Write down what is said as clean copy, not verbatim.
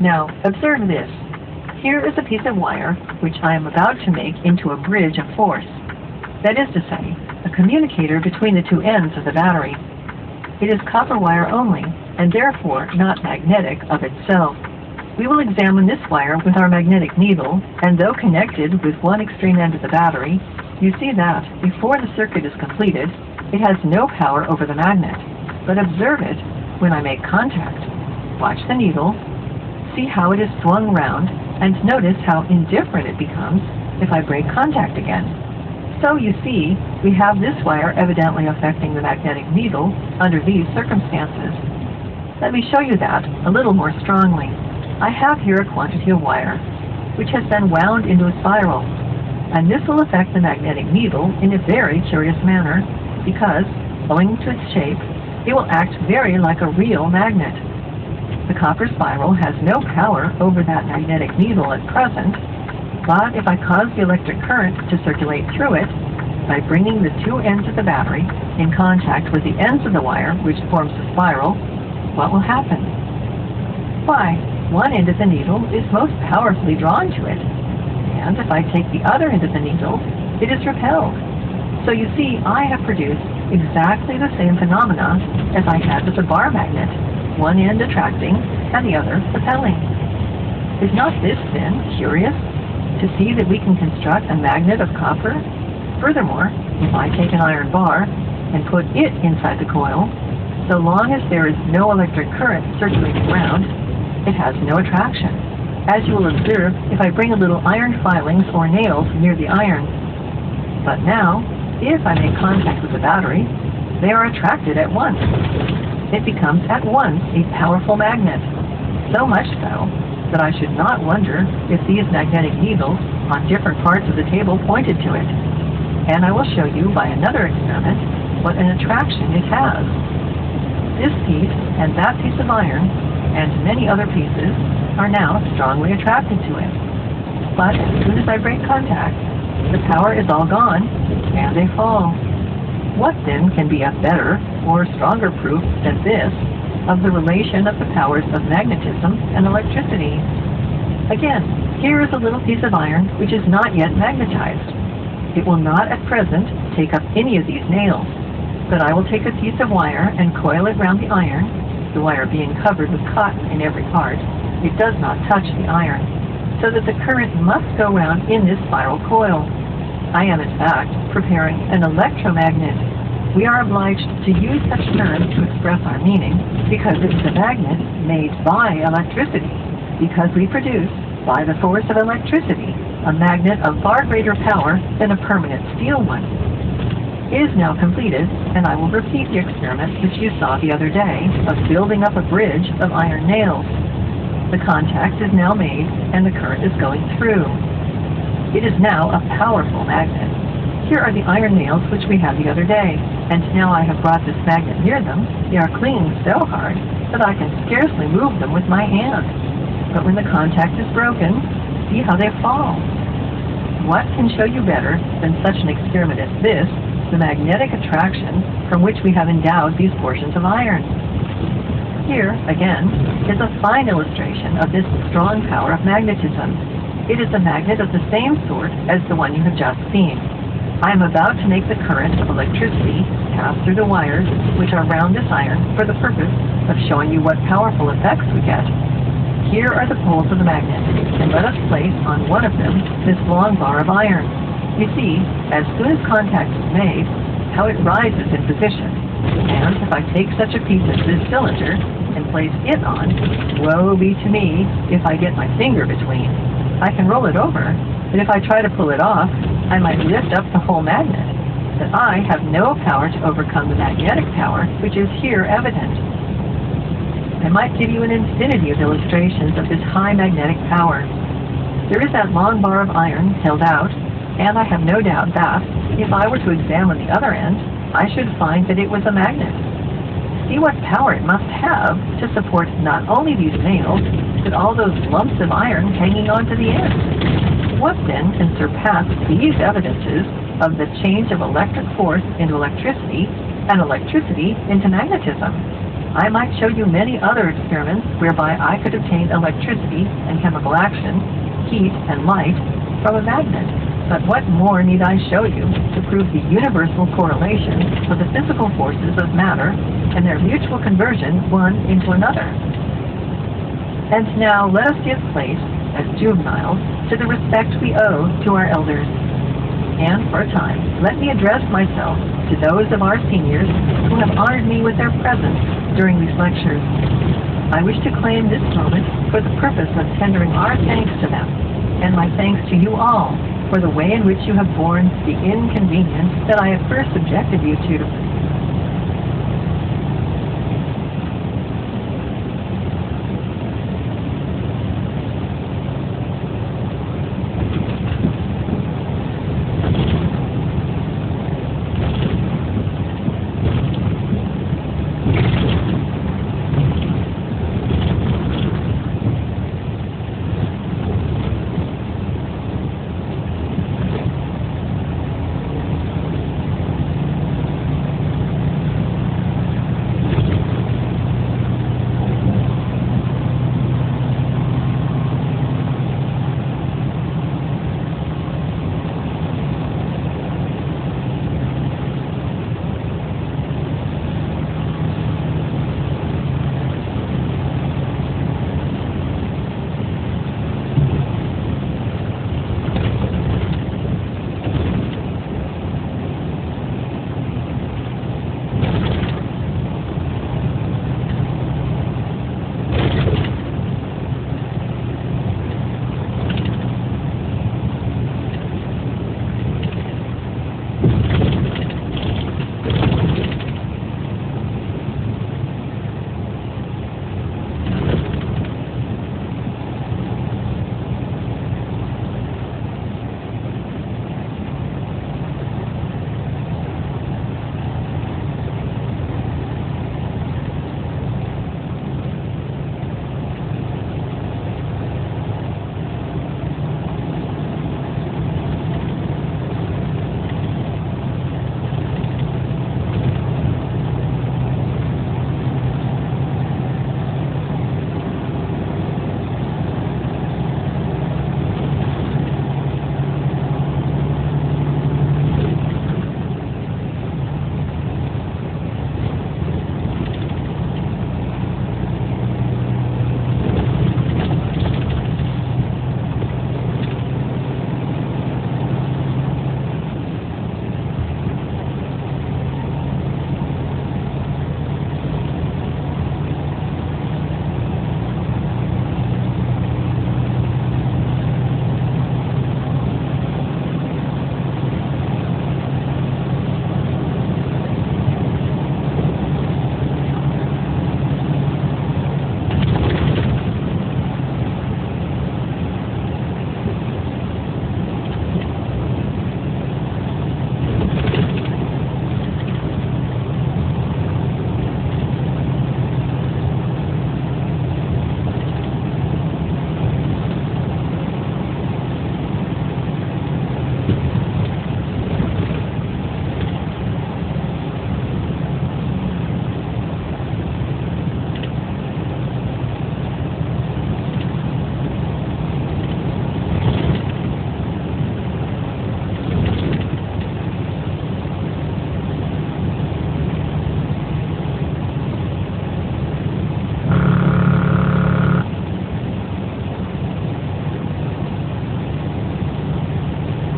Now, observe this. Here is a piece of wire which I am about to make into a bridge of force. That is to say, a communicator between the two ends of the battery. It is copper wire only, and therefore not magnetic of itself. We will examine this wire with our magnetic needle, and though connected with one extreme end of the battery, you see that, before the circuit is completed, it has no power over the magnet. But observe it when I make contact. Watch the needle, see how it is swung round, and notice how indifferent it becomes if I break contact again. So you see, we have this wire evidently affecting the magnetic needle under these circumstances. Let me show you that a little more strongly. I have here a quantity of wire, which has been wound into a spiral, and this will affect the magnetic needle in a very curious manner, because, owing to its shape, it will act very like a real magnet. The copper spiral has no power over that magnetic needle at present, but if I cause the electric current to circulate through it, by bringing the two ends of the battery in contact with the ends of the wire which forms the spiral, what will happen? Why, one end of the needle is most powerfully drawn to it, and if I take the other end of the needle, it is repelled. So you see, I have produced exactly the same phenomena as I had with the bar magnet, one end attracting and the other repelling. Is not this, then, curious, to see that we can construct a magnet of copper? Furthermore, if I take an iron bar and put it inside the coil, so long as there is no electric current circulating around, it has no attraction, as you will observe if I bring a little iron filings or nails near the iron. But now, if I make contact with the battery, they are attracted at once. It becomes at once a powerful magnet, so much so that I should not wonder if these magnetic needles on different parts of the table pointed to it. And I will show you by another experiment what an attraction it has. This piece and that piece of iron and many other pieces are now strongly attracted to it. But as soon as I break contact, the power is all gone and they fall. What then can be a better or stronger proof than this of the relation of the powers of magnetism and electricity? Again, here is a little piece of iron which is not yet magnetized. It will not at present take up any of these nails, but I will take a piece of wire and coil it round the iron, the wire being covered with cotton in every part. It does not touch the iron, so that the current must go round in this spiral coil. I am, in fact, preparing an electromagnet. We are obliged to use such terms to express our meaning because it is a magnet made by electricity, because we produce, by the force of electricity, a magnet of far greater power than a permanent steel one. It is now completed, and I will repeat the experiment which you saw the other day of building up a bridge of iron nails. The contact is now made, and the current is going through. It is now a powerful magnet. Here are the iron nails which we had the other day, and now I have brought this magnet near them. They are clinging so hard that I can scarcely move them with my hand. But when the contact is broken, see how they fall. What can show you better than such an experiment as this, the magnetic attraction from which we have endowed these portions of iron? Here, again, is a fine illustration of this strong power of magnetism. It is a magnet of the same sort as the one you have just seen. I am about to make the current of electricity pass through the wires which are round this iron for the purpose of showing you what powerful effects we get. Here are the poles of the magnet, and let us place on one of them this long bar of iron. You see, as soon as contact is made, how it rises in position. And if I take such a piece as this cylinder and place it on, woe be to me if I get my finger between. I can roll it over, but if I try to pull it off, I might lift up the whole magnet. But I have no power to overcome the magnetic power, which is here evident. I might give you an infinity of illustrations of this high magnetic power. There is that long bar of iron held out, and I have no doubt that, if I were to examine the other end, I should find that it was a magnet. See what power it must have to support not only these nails, but all those lumps of iron hanging onto the end. What then can surpass these evidences of the change of electric force into electricity and electricity into magnetism? I might show you many other experiments whereby I could obtain electricity and chemical action, heat and light, from a magnet. But what more need I show you to prove the universal correlation of the physical forces of matter and their mutual conversion one into another? And now let us give place, as juveniles, to the respect we owe to our elders. And for a time, let me address myself to those of our seniors who have honored me with their presence during these lectures. I wish to claim this moment for the purpose of tendering our thanks to them, and my thanks to you all for the way in which you have borne the inconvenience that I at first subjected you to